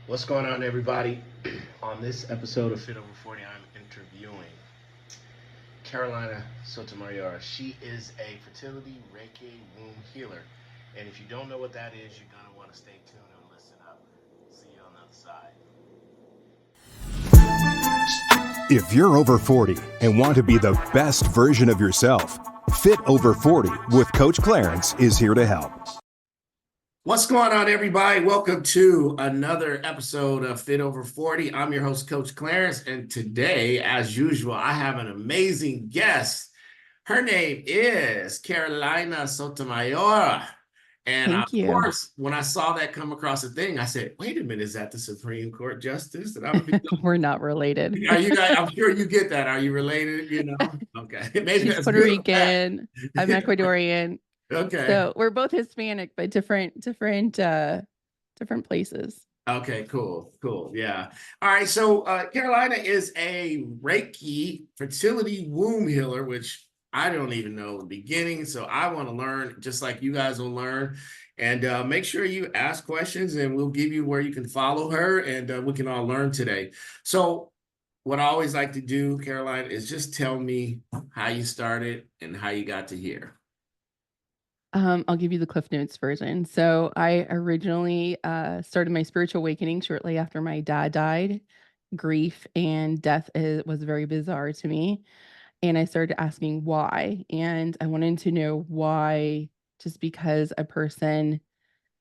What's going on, everybody? On this episode of Fit Over 40, I'm interviewing Carolina Sotomayor. She is a fertility Reiki womb healer. And if you don't know what that is, you're going to want to stay tuned and listen up. See you on the other side. If you're over 40 and want to be the best version of yourself, Fit Over 40 with Coach Clarence is here to help. What's going on, everybody? Welcome to another episode of Fit Over 40. I'm your host, Coach Clarence, and today, as usual, I have an amazing guest. Her name is Carolina Sotomayor. And Thank of you. course, when I saw that come across the thing, I said, wait a minute, is that the Supreme Court Justice? And I'm We're not related. Are you guys, I'm sure you get that. Are you related? Okay. Maybe She's that's Puerto good or bad. Rican. I'm Ecuadorian. Okay. So we're both Hispanic, but different places. Okay, cool. Yeah. All right. So Carolina is a Reiki fertility womb healer, which I don't even know the beginning. So I want to learn just like you guys will learn. And make sure you ask questions and we'll give you where you can follow her and we can all learn today. So what I always like to do, Carolina, is just tell me how you started and how you got to here. I'll give you the Cliff Notes version. So I originally started my spiritual awakening shortly after my dad died. Grief and death was very bizarre to me. And I started asking why. And I wanted to know why, just because a person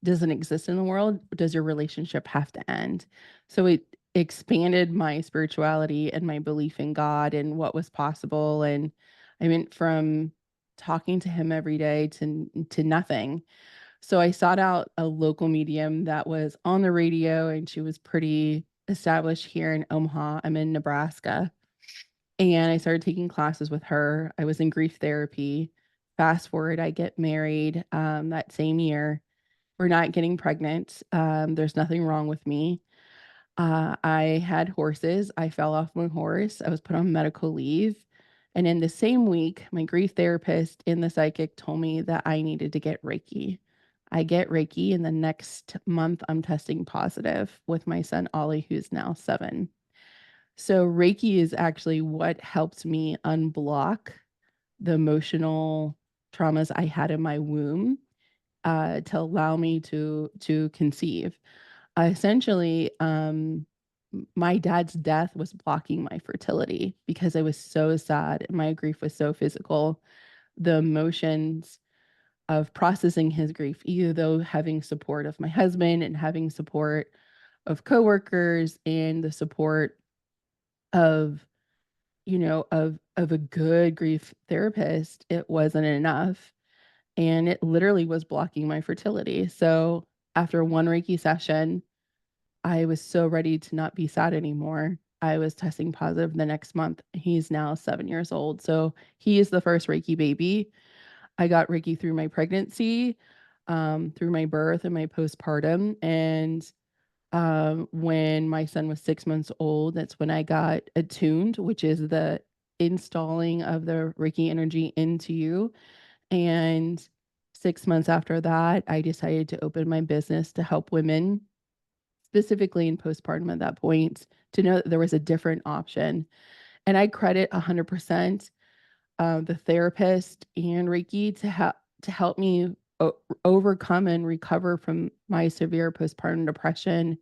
doesn't exist in the world, does your relationship have to end? So it expanded my spirituality and my belief in God and what was possible. And I went from talking to him every day to nothing. So I sought out a local medium that was on the radio, and she was pretty established here in Omaha. I'm in Nebraska. And I started taking classes with her. I was in grief therapy. Fast forward, I get married that same year. We're not getting pregnant. There's nothing wrong with me. I had horses. I fell off my horse. I was put on medical leave. And in the same week, my grief therapist and the psychic told me that I needed to get Reiki. I get Reiki, and the next month I'm testing positive with my son, Ollie, who's now 7. So Reiki is actually what helped me unblock the emotional traumas I had in my womb to allow me to conceive. Essentially, my dad's death was blocking my fertility because I was so sad and my grief was so physical. The emotions of processing his grief, either though having support of my husband and having support of coworkers and the support of of a good grief therapist, it wasn't enough. And it literally was blocking my fertility. So after one Reiki session, I was so ready to not be sad anymore. I was testing positive the next month. He's now 7 years old. So he is the first Reiki baby. I got Reiki through my pregnancy, through my birth and my postpartum. And when my son was 6 months old, that's when I got attuned, which is the installing of the Reiki energy into you. And 6 months after that, I decided to open my business to help women, specifically in postpartum at that point, to know that there was a different option. And I credit 100% the therapist and Reiki to help me overcome and recover from my severe postpartum depression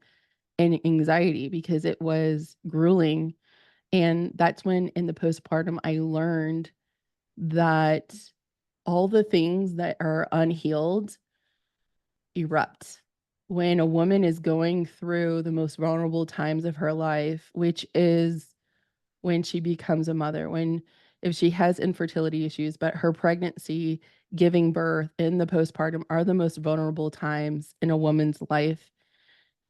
and anxiety, because it was grueling. And that's when in the postpartum I learned that all the things that are unhealed erupt when a woman is going through the most vulnerable times of her life, which is when she becomes a mother, if she has infertility issues, but her pregnancy, giving birth, and the postpartum are the most vulnerable times in a woman's life.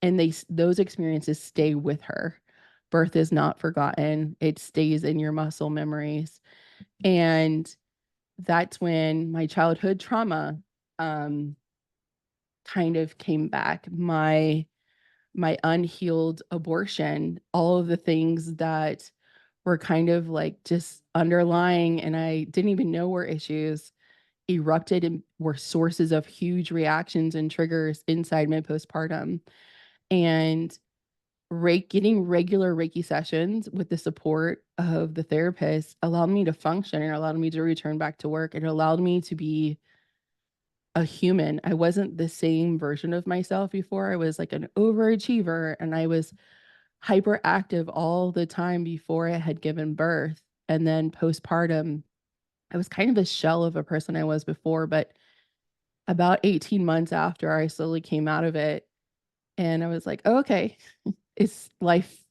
And those experiences stay with her. Birth is not forgotten. It stays in your muscle memories. And that's when my childhood trauma kind of came back. My unhealed abortion, all of the things that were kind of like just underlying and I didn't even know were issues, erupted and were sources of huge reactions and triggers inside my postpartum. And getting regular Reiki sessions with the support of the therapist allowed me to function and allowed me to return back to work. It allowed me to be a human. I wasn't the same version of myself before. I was like an overachiever and I was hyperactive all the time before I had given birth. And then postpartum, I was kind of a shell of a person I was before, but about 18 months after I slowly came out of it and I was like, oh, okay, it's life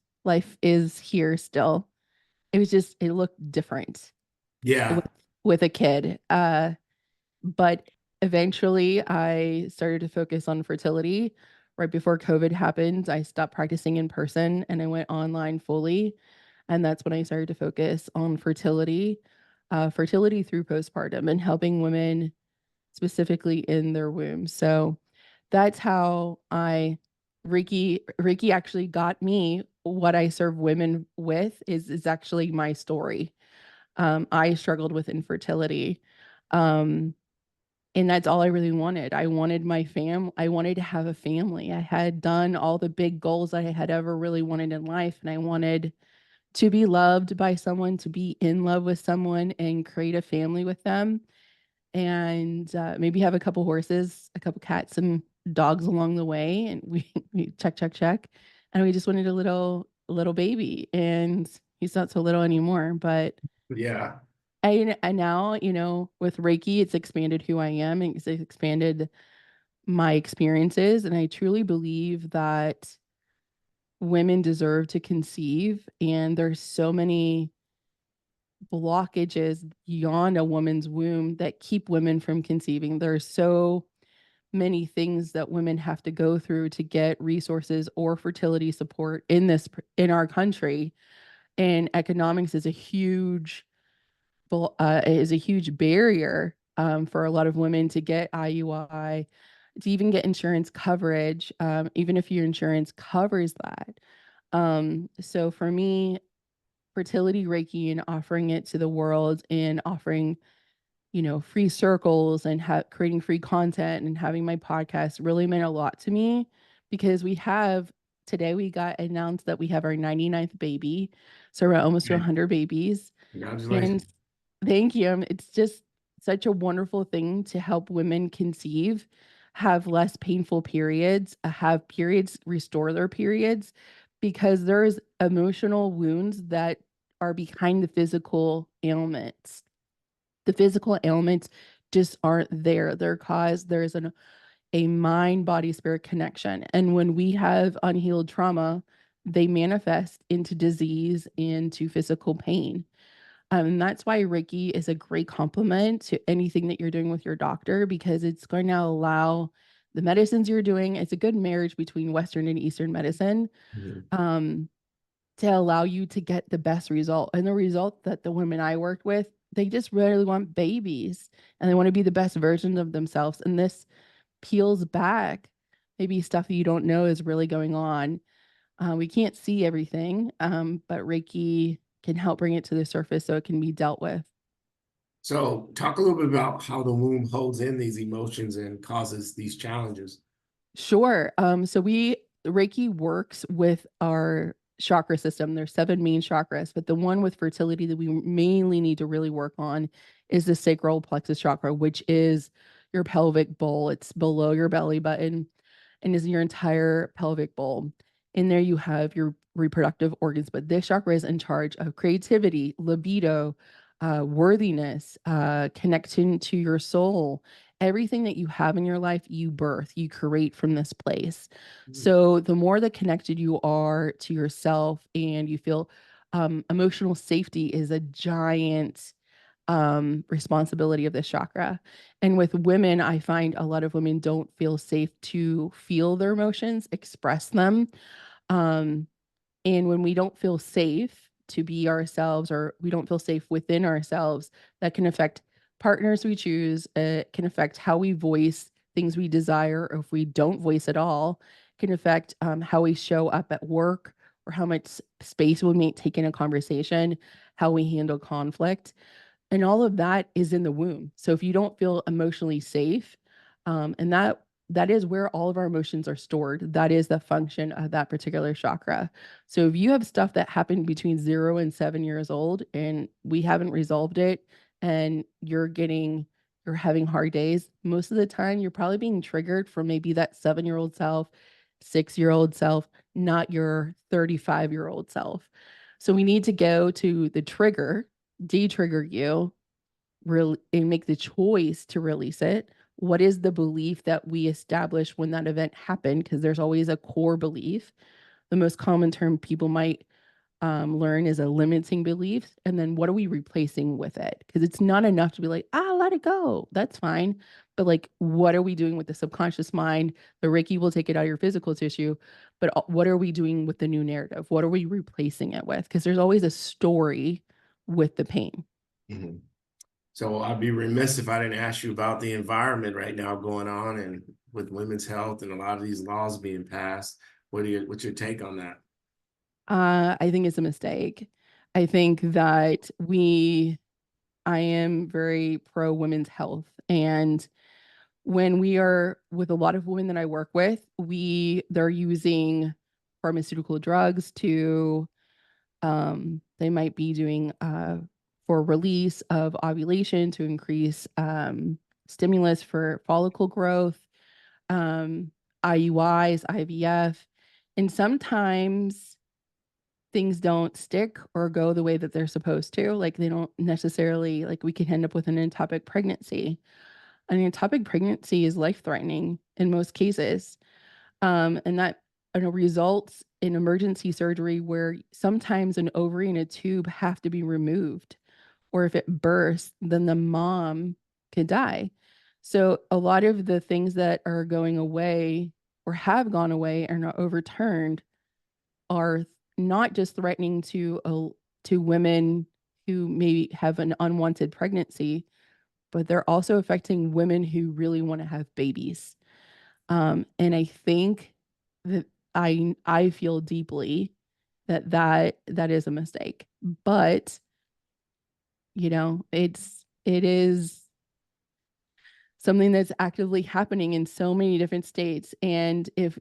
is here still. It was just it looked different Yeah. with a kid. But eventually I started to focus on fertility. Right before COVID happened, I stopped practicing in person and I went online fully. And that's when I started to focus on fertility, fertility through postpartum and helping women specifically in their womb. So that's how Reiki actually got me what I serve women with is actually my story. I struggled with infertility. Um, and that's all I really wanted. I wanted I wanted to have a family. I had done all the big goals I had ever really wanted in life. And I wanted to be loved by someone, to be in love with someone and create a family with them. And maybe have a couple horses, a couple cats and dogs along the way. And we check. And we just wanted a little baby. And he's not so little anymore, but Yeah. and now, with Reiki, it's expanded who I am and it's expanded my experiences. And I truly believe that women deserve to conceive. And there's so many blockages beyond a woman's womb that keep women from conceiving. There's so many things that women have to go through to get resources or fertility support in our country. And economics is a huge barrier for a lot of women to get IUI, to even get insurance coverage, even if your insurance covers that. So for me, fertility Reiki and offering it to the world and offering, free circles and creating free content and having my podcast really meant a lot to me because today we got announced that we have our 99th baby. So we're almost to Okay. 100 babies. And Congratulations. thank you. It's just such a wonderful thing to help women conceive, have less painful periods, have periods restore their periods, because there's emotional wounds that are behind the physical ailments. The physical ailments just aren't there. There's a mind, body, spirit connection. And when we have unhealed trauma, they manifest into disease, into physical pain. And that's why Reiki is a great complement to anything that you're doing with your doctor because it's going to allow the medicines you're doing. It's a good marriage between Western and Eastern medicine Mhm. um, to allow you to get the best result. And the result that the women I worked with, they just really want babies and they want to be the best version of themselves. And this peels back maybe stuff that you don't know is really going on. We can't see everything, but Reiki can help bring it to the surface so it can be dealt with. So talk a little bit about how the womb holds in these emotions and causes these challenges. Sure. So Reiki works with our chakra system. There's 7 main chakras, but the one with fertility that we mainly need to really work on is the sacral plexus chakra, which is your pelvic bowl. It's below your belly button and is your entire pelvic bowl. In there, you have your reproductive organs, but this chakra is in charge of creativity, libido, worthiness, connection to your soul. Everything that you have in your life, you birth, you create from this place. Mhm. So the more that connected you are to yourself and you feel emotional safety is a giant responsibility of this chakra. And with women, I find a lot of women don't feel safe to feel their emotions, express them. Um, and when we don't feel safe to be ourselves or we don't feel safe within ourselves, that can affect partners we choose. It can affect how we voice things we desire, or if we don't voice at all, can affect how we show up at work or how much space we may take in a conversation, how we handle conflict. And all of that is in the womb. So if you don't feel emotionally safe, and that that is where all of our emotions are stored. That is the function of that particular chakra. So if you have stuff that happened between 0 and 7 years old and we haven't resolved it, and you're having hard days, most of the time you're probably being triggered from maybe that 7-year-old self, 6-year-old self, not your 35-year-old self. So we need to go to the trigger, de-trigger you, and make the choice to release it. What is the belief that we established when that event happened? Because there's always a core belief. The most common term people might learn is a limiting belief. And then what are we replacing with it? Because it's not enough to be like, let it go. That's fine. But like, what are we doing with the subconscious mind? The Reiki will take it out of your physical tissue. But what are we doing with the new narrative? What are we replacing it with? Because there's always a story with the pain. Mm-hmm. So I'd be remiss if I didn't ask you about the environment right now going on and with women's health and a lot of these laws being passed. What's your take on that? I think it's a mistake. I think that I am very pro women's health. And when we are with a lot of women that I work with, they're using pharmaceutical drugs to, they might be doing, for release of ovulation to increase stimulus for follicle growth, IUIs, IVF. And sometimes things don't stick or go the way that they're supposed to. Like they don't necessarily, like we can end up with an ectopic pregnancy. An ectopic pregnancy is life-threatening in most cases. And that results in emergency surgery where sometimes an ovary and a tube have to be removed. Or if it bursts, then the mom could die. So a lot of the things that are going away or have gone away and are overturned are not just threatening to women who maybe have an unwanted pregnancy, but they're also affecting women who really want to have babies. And I think that I feel deeply that is a mistake. But it is something that's actively happening in so many different states. And if,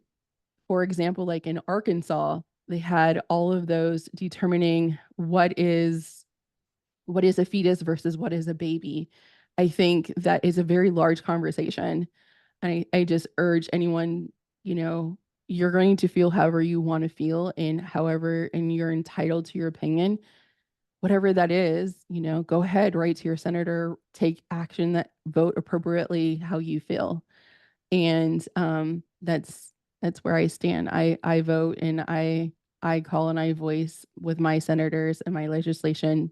for example, like in Arkansas, they had all of those determining what is a fetus versus what is a baby. I think that is a very large conversation. And I just urge anyone, you're going to feel however you want to feel and you're entitled to your opinion. Whatever that is, go ahead, write to your senator, take action, that vote appropriately how you feel. And that's where I stand. I vote and I call and I voice with my senators and my legislation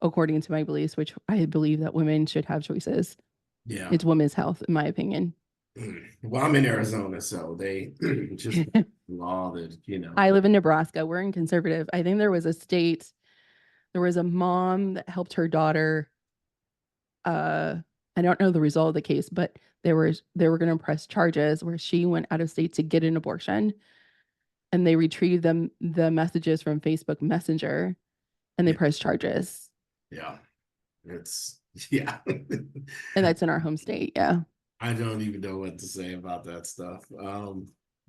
according to my beliefs, which I believe that women should have choices. Yeah. It's women's health, in my opinion. Well, I'm in Arizona, so they just law that, I live in Nebraska. We're in conservative. I think there was a mom that helped her daughter. I don't know the result of the case, but they were going to press charges where she went out of state to get an abortion, and they retrieved the messages from Facebook Messenger, and they pressed charges. Yeah, yeah. And that's in our home state. Yeah. I don't even know what to say about that stuff.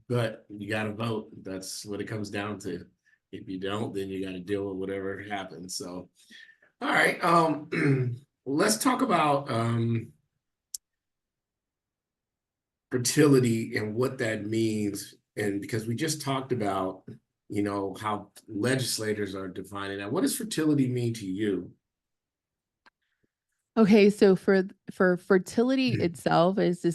But you got to vote. That's what it comes down to. If you don't, then you got to deal with whatever happens. So, all right. Let's talk about fertility and what that means. And because we just talked about, how legislators are defining that. What does fertility mean to you? Okay, so for fertility itself is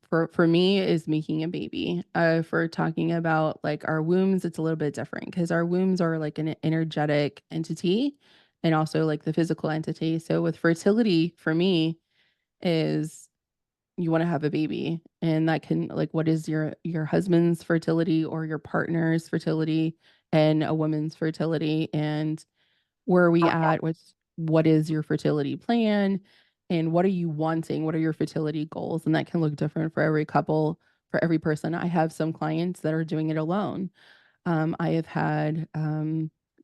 for me is making a baby. If we're talking about like our wombs, it's a little bit different because our wombs are like an energetic entity and also like the physical entity. So with fertility for me is you want to have a baby, and that can, like, what is your husband's fertility or your partner's fertility and a woman's fertility, and where are we at? What is your fertility plan? And what are you wanting? What are your fertility goals? And that can look different for every couple, for every person. I have some clients that are doing it alone. I have had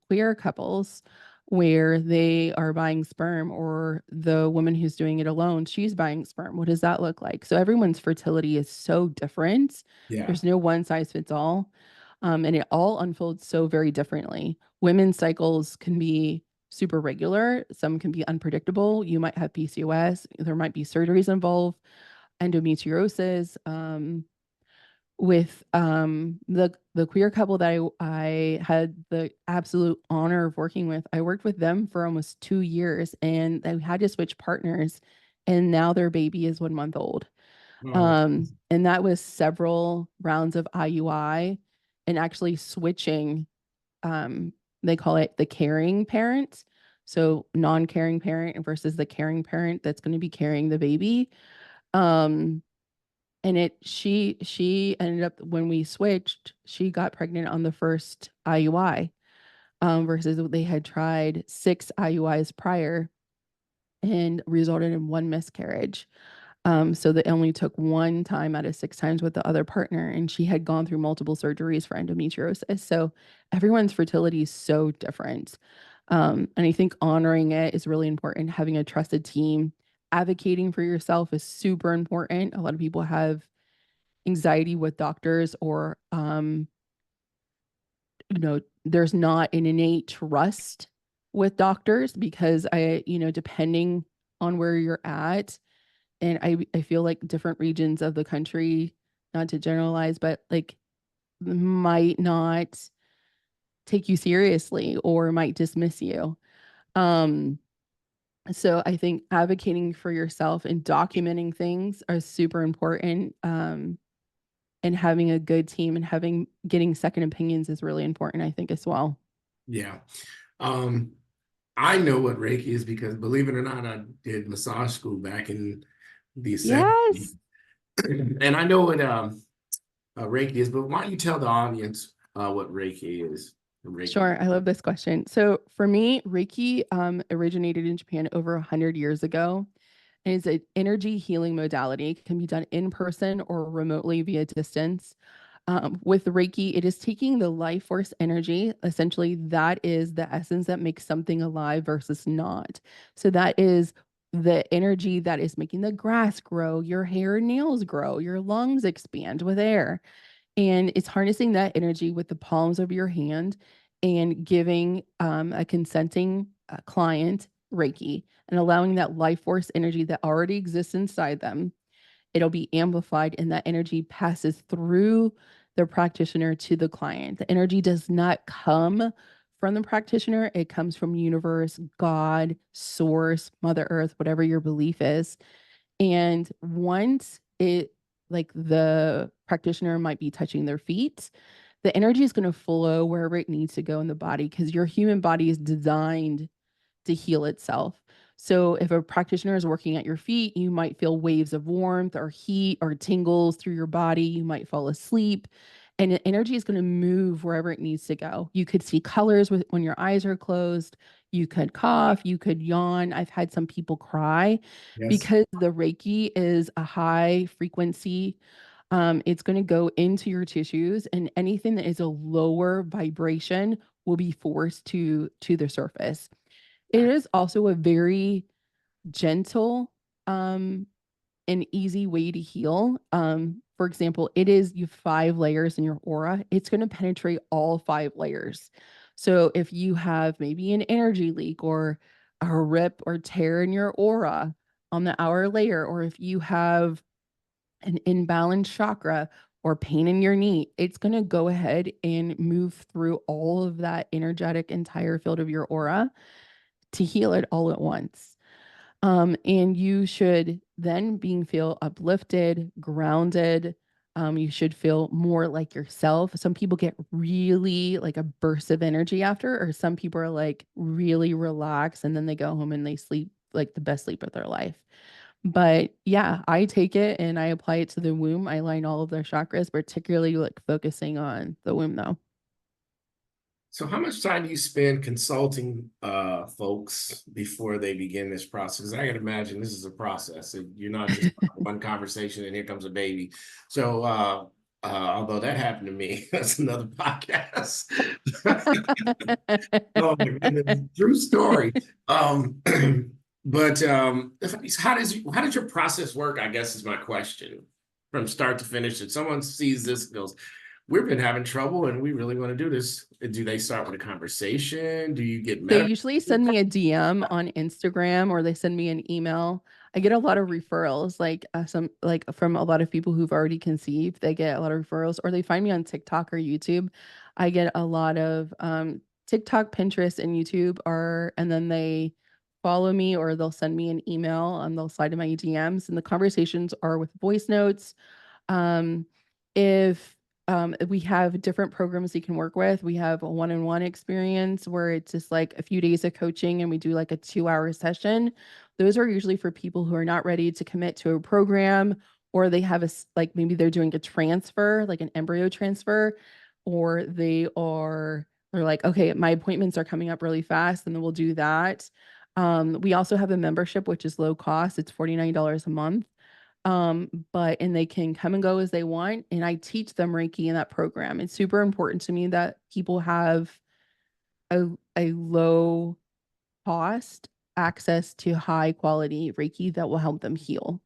queer couples where they are buying sperm, or the woman who's doing it alone, she's buying sperm. What does that look like? So everyone's fertility is so different. Yeah. There's no one size fits all. And it all unfolds so very differently. Women's cycles can be super regular, some can be unpredictable. You might have PCOS, there might be surgeries involved, endometriosis. With the queer couple that I had the absolute honor of working with, I worked with them for almost 2 years, and they had to switch partners, and now their baby is 1 month old. Oh, And that was several rounds of IUI, and actually switching, um, they call it the caring parent. So non-caring parent versus the caring parent that's going to be carrying the baby. Um, and she ended up, when we switched, she got pregnant on the first IUI, versus they had tried 6 IUIs prior and resulted in 1 miscarriage. So they only took 1 time out of 6 times with the other partner, and she had gone through multiple surgeries for endometriosis. So everyone's fertility is so different. And I think honoring it is really important. Having a trusted team, advocating for yourself is super important. A lot of people have anxiety with doctors, or there's not an innate trust with doctors, because depending on where you're at, and I feel like different regions of the country, not to generalize, but like might not take you seriously or might dismiss you. Um, so I think advocating for yourself and documenting things are super important. And having a good team and getting second opinions is really important, I think, as well. yeah. I know what Reiki is because, believe it or not, I did massage school back in the 70s. Yes. And I know what Reiki is, but why don't you tell the audience what Reiki is? Reiki. Sure. I love this question. So for me, Reiki originated in Japan over 100 years ago. And it's an energy healing modality. It can be done in person or remotely via distance. With Reiki, it is taking the life force energy. Essentially, that is the essence that makes something alive versus not. So that is the energy that is making the grass grow, your hair and nails grow, your lungs expand with air. And it's harnessing that energy with the palms of your hand and giving a consenting client Reiki, and allowing that life force energy that already exists inside them. It'll be amplified, and that energy passes through the practitioner to the client. The energy does not come from the practitioner, it comes from universe, God, source, Mother Earth, whatever your belief is. And once it, like the practitioner might be touching their feet, the energy is going to flow wherever it needs to go in the body, because your human body is designed to heal itself. So if a practitioner is working at your feet, you might feel waves of warmth or heat or tingles through your body. You might fall asleep, and the energy is going to move wherever it needs to go. You could see colors when your eyes are closed. You could cough, you could yawn. I've had some people cry Yes. because the Reiki is a high frequency. It's going to go into your tissues, and anything that is a lower vibration will be forced to the surface. It is also a very gentle, and easy way to heal. For example, you have 5 layers in your aura. It's going to penetrate all 5 layers. So if you have maybe an energy leak or a rip or tear in your aura on the outer layer, or if you have an imbalanced chakra or pain in your knee, it's going to go ahead and move through all of that energetic entire field of your aura to heal it all at once. And you should then feel uplifted, grounded. You should feel more like yourself. Some people get really like a burst of energy after, or some people are like really relaxed and then they go home and they sleep like the best sleep of their life. But yeah, I take it and I apply it to the womb. I align all of their chakras, particularly like focusing on the womb though. So how much time do you spend consulting folks before they begin this process? 'Cause I can imagine this is a process. You're not just one conversation and here comes a baby. So although that happened to me, that's another podcast. Oh my goodness, true story. Um, but how does your process work? I guess is my question from start to finish. If someone sees this and goes, "We've been having trouble, and we really want to do this," do they start with a conversation? Do you get They medical? usually send me a DM on Instagram or they send me an email. I get a lot of referrals, like some like from a lot of people who've already conceived. They get a lot of referrals, or they find me on TikTok or YouTube. I get a lot of TikTok, Pinterest, and YouTube, or and then they follow me or they'll send me an email and they'll slide in my DMs. And the conversations are with voice notes. Um, if we have different programs you can work with. We have a one-on-one experience where it's just like a few days of coaching and we do like a 2-hour session. Those are usually for people who are not ready to commit to a program, or they have like maybe they're doing a transfer, like an embryo transfer, or they're like, okay, my appointments are coming up really fast, and then we'll do that. We also have a membership, which is low cost. It's $49 a month. And they can come and go as they want. And I teach them Reiki in that program. It's super important to me that people have a, a low cost access to high quality Reiki that will help them heal,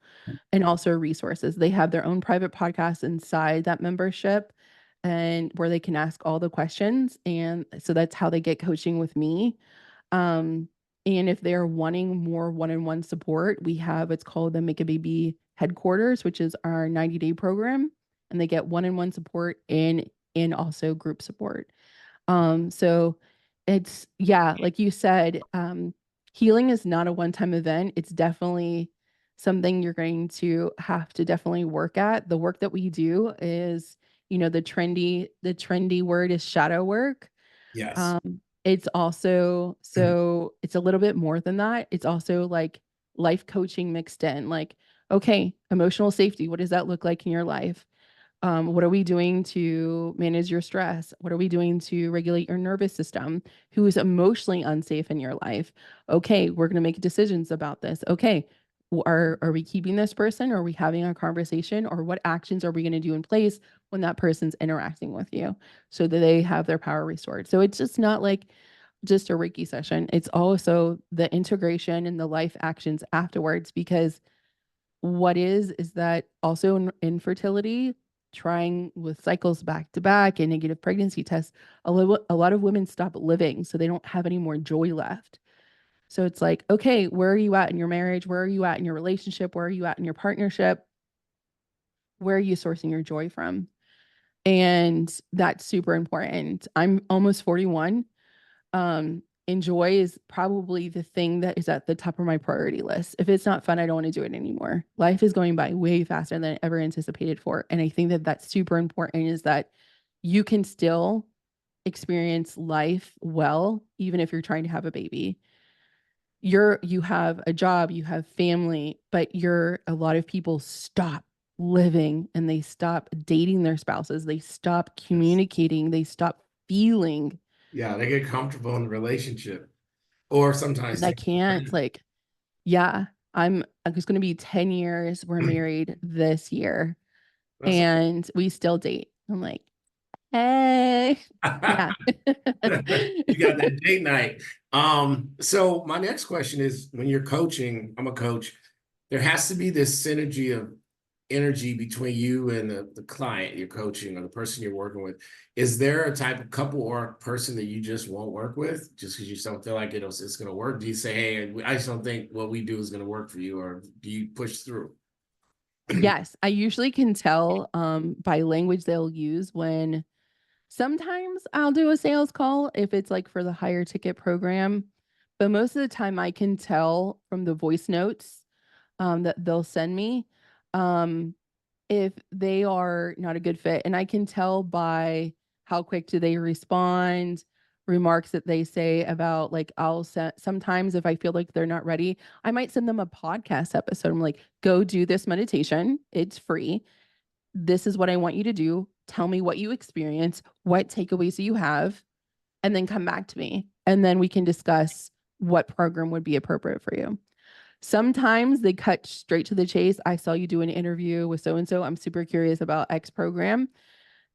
and also resources. They have their own private podcast inside that membership and where they can ask all the questions. And so that's how they get coaching with me. Um, and if they're wanting more one-on-one support, we have it's called the Make a Baby Headquarters, which is our 90-day program, and they get one-on-one support and also group support. So it's yeah, like you said, healing is not a one-time event. It's definitely something you're going to have to definitely work at. The work that we do is, the trendy word is shadow work. Yes. It's also it's a little bit more than that. It's also like life coaching mixed in. Like, okay, emotional safety, what does that look like in your life? What are we doing to manage your stress? What are we doing to regulate your nervous system? Who is emotionally unsafe in your life? Okay, we're going to make decisions about this. Okay, are we keeping this person? Are we having a conversation? Or what actions are we going to do in place when that person's interacting with you so that they have their power restored? So it's just not like just a Reiki session. It's also the integration and the life actions afterwards, because what is that also in infertility, trying with cycles back to back and negative pregnancy tests, a lot of women stop living, so they don't have any more joy left. So it's like, okay, where are you at in your marriage? Where are you at in your relationship? Where are you at in your partnership? Where are you sourcing your joy from? And that's super important. I'm almost 41. And joy is probably the thing that is at the top of my priority list. If it's not fun, I don't want to do it anymore. Life is going by way faster than I ever anticipated for. And I think that that's super important, is that you can still experience life well, even if you're trying to have a baby. You have a job, you have family, but a lot of people stop living and they stop dating their spouses. They stop Yes. communicating. They stop feeling. Yeah, they get comfortable in the relationship, or sometimes And I they. can't like, yeah, it's going to be 10 years. We're married this year That's and we still date. I'm like, hey, yeah. you got that date night. So my next question is, when you're coaching, I'm a coach, there has to be this synergy of energy between you and the client you're coaching or the person you're working with. Is there a type of couple or person that you just won't work with just because you don't feel like it's going to work? Do you say, hey, I just don't think what we do is going to work for you, or do you push through? Yes, I usually can tell by language they'll use when sometimes I'll do a sales call if it's like for the higher ticket program. But most of the time I can tell from the voice notes that they'll send me. Um, if they are not a good fit. And I can tell by how quick do they respond, remarks that they say about like sometimes if I feel like they're not ready, I might send them a podcast episode. I'm like, go do this meditation. It's free. This is what I want you to do. Tell me what you experience, what takeaways do you have, and then come back to me. And then we can discuss what program would be appropriate for you. Sometimes they cut straight to the chase. I saw you do an interview with so and so. I'm super curious about X program.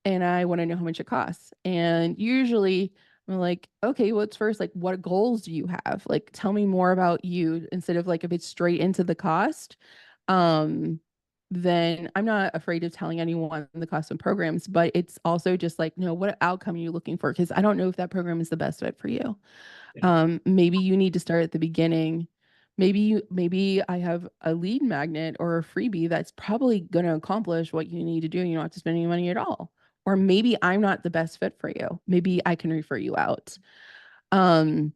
and I want to know how much it costs. And usually I'm like, okay, what's first? Like, what goals do you have? Like, tell me more about you instead of like if it's straight into the cost. Um, then I'm not afraid of telling anyone the cost of programs, but it's also just like, no, what outcome are you looking for? Because I don't know if that program is the best fit for you. Yeah. Maybe you need to start at the beginning. Maybe I have a lead magnet or a freebie that's probably going to accomplish what you need to do. And you don't have to spend any money at all. Or maybe I'm not the best fit for you. Maybe I can refer you out. Um,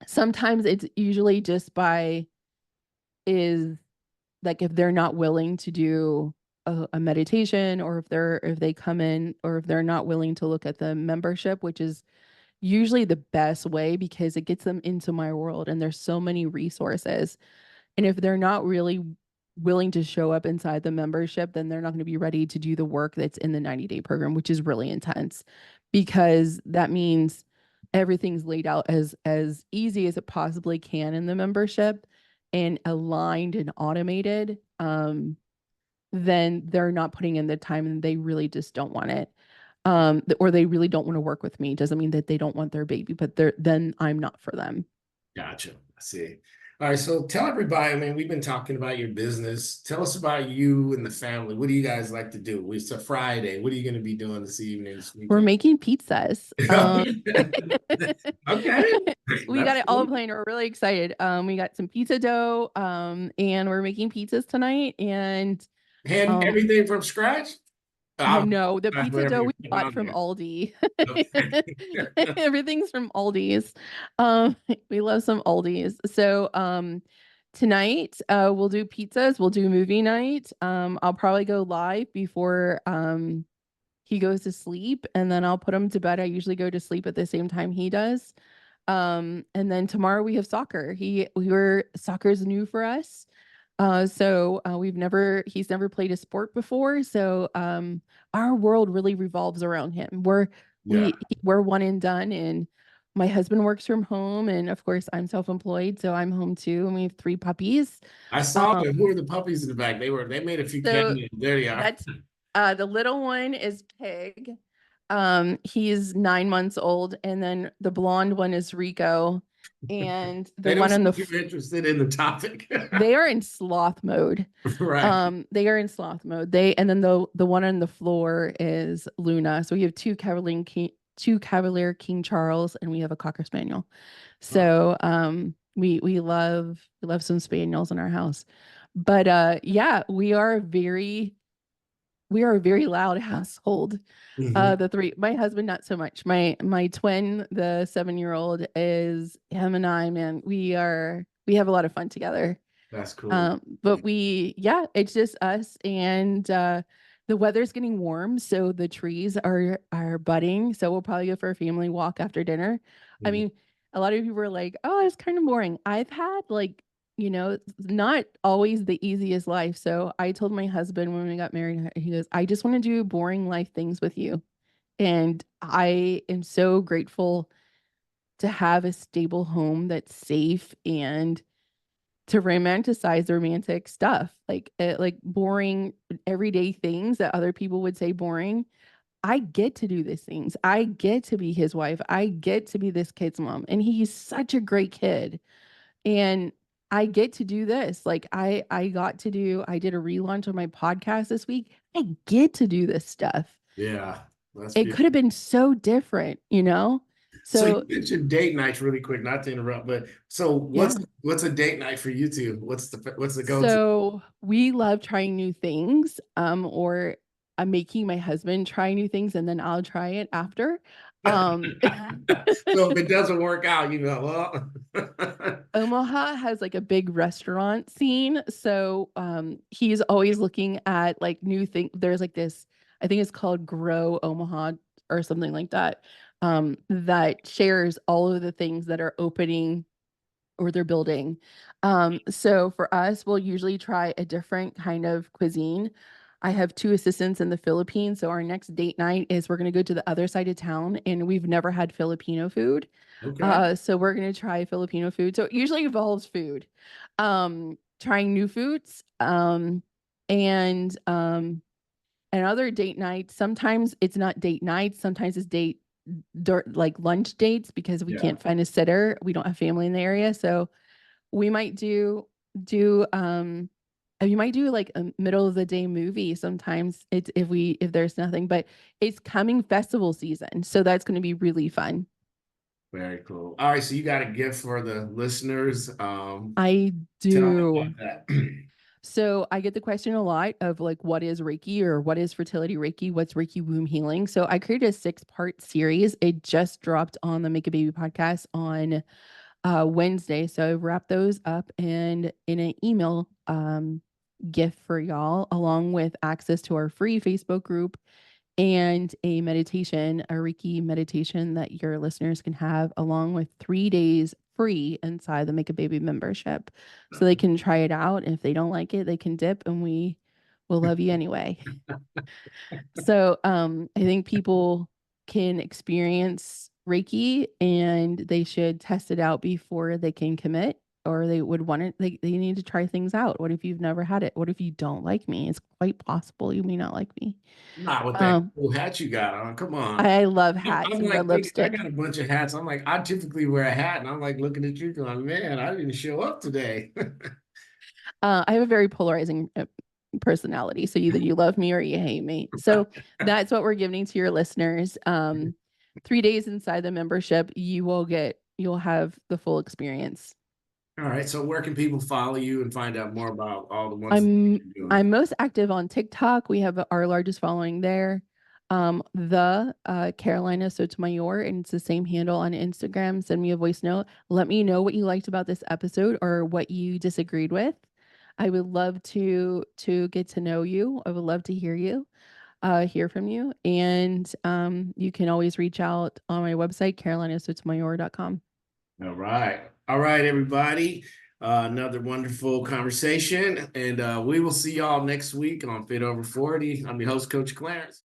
Sometimes it's usually just by is like if they're not willing to do a meditation, or if they come in, or if they're not willing to look at the membership, which is usually the best way because it gets them into my world and there's so many resources. And if they're not really willing to show up inside the membership, then they're not going to be ready to do the work that's in the 90-day program, which is really intense because that means everything's laid out as easy as it possibly can in the membership and aligned and automated. Then they're not putting in the time and they really just don't want it. Or they really don't want to work with me. Doesn't mean that they don't want their baby, but then I'm not for them. Gotcha. I see. All right. So tell everybody, I mean, we've been talking about your business. Tell us about you and the family. What do you guys like to do? It's a Friday. What are you going to be doing this evening, this We're weekend? making pizzas. Okay. We got That's it all cool. planned. We're really excited. We got some pizza dough, and we're making pizzas tonight. And And um, everything from scratch? no, the pizza Whatever dough you we put bought on from there. Aldi. Okay. Everything's from Aldi's. We love some Aldi's. So tonight we'll do pizzas, we'll do movie night. I'll probably go live before he goes to sleep, and then I'll put him to bed. I usually go to sleep at the same time he does. And then tomorrow we have soccer. Soccer's new for us. He's never played a sport before. So our world really revolves around him. Yeah. We're one and done. And my husband works from home. And of course I'm self-employed. So I'm home too. And we have 3 puppies. I saw Um, them. Who are the puppies in the back? They made a few so cameos. There they are. that's the little one is Pig. He's 9 months old, and then the blonde one is Rico, and the They don't one on seem the too interested in the topic. they are in sloth mode. Right. They are in sloth mode. And then the one on the floor is Luna. So we have two Cavalier King Charles, and we have a Cocker Spaniel. Oh, So we love some spaniels in our house. But yeah, we are a very loud household. mhm. The three, my husband, not so much. My twin, the 7-year-old, is him and I, man, we have a lot of fun together. That's cool. But yeah, it's just us, and the weather's getting warm, so the trees are budding. So we'll probably go for a family walk after dinner. I Mhm. mean, a lot of people are like, "Oh, it's kind of boring." I've had like, not always the easiest life. So I told my husband when we got married, he goes, "I just want to do boring life things with you." And I am so grateful to have a stable home that's safe and to romanticize the romantic stuff, like boring everyday things that other people would say boring. I get to do these things. I get to be his wife. I get to be this kid's mom, and he's such a great kid. And I get to do this. Like I did a relaunch of my podcast this week. I get to do this stuff. Yeah, that's It could beautiful. have been so different, you know? So you So mentioned date nights really quick, not to interrupt, but so yeah. what's a date night for you two? What's the go-to? So we love trying new things, or I'm making my husband try new things and then I'll try it after. Um, So if it doesn't work out, Omaha has like a big restaurant scene. So he's always looking at like new things. There's like this, I think it's called Grow Omaha or something like that, that shares all of the things that are opening or they're building. So for us, we'll usually try a different kind of cuisine. I have 2 assistants in the Philippines. So our next date night is we're going to go to the other side of town, and we've never had Filipino food. Okay. So we're going to try Filipino food. So it usually involves food, trying new foods. And and other date nights, sometimes it's not date nights, sometimes it's like lunch dates because we Yeah. can't find a sitter. We don't have family in the area. So we might do you might do like a middle of the day movie sometimes. It's if there's nothing, but it's coming festival season, so that's going to be really fun. Very cool. All right, so you got a gift for the listeners. I Tell me do. about that. So I get the question a lot of like, what is Reiki or what is fertility Reiki? What's Reiki womb healing? So I created a 6-part series. It just dropped on the Make a Baby podcast on Wednesday. So I wrapped those up and in an email gift for y'all, along with access to our free Facebook group and a meditation, a Reiki meditation that your listeners can have, along with 3 days free inside the Make a Baby membership. So they can try it out. And if they don't like it, they can dip and we will love you anyway. So I think people can experience Reiki and they should test it out before they can commit, or they would want it. They need to try things out. What if you've never had it? What if you don't like me? It's quite possible you may not like me. Not with that Um, cool hat you got on. Come on. I love I'm, hats I'm and red like thinking, I lipstick. got a bunch of hats. I'm like, I typically wear a hat, and I'm like looking at you going, man, I didn't show up today. I have a very polarizing personality. So either you love me or you hate me. So that's what we're giving to your listeners. 3 days inside the membership, you'll have the full experience. All right, so where can people follow you and find out more about all the ones that I'm you're doing? I'm most active on TikTok. We have our largest following there. The Carolina Sotomayor, and it's the same handle on Instagram. Send me a voice note. Let me know what you liked about this episode or what you disagreed with. I would love to get to know you. I would love to hear from you. And you can always reach out on my website, carolinasotomayor.com. All right. All right, everybody. Another wonderful conversation. And we will see y'all next week on Fit Over 40. I'm your host, Coach Clarence.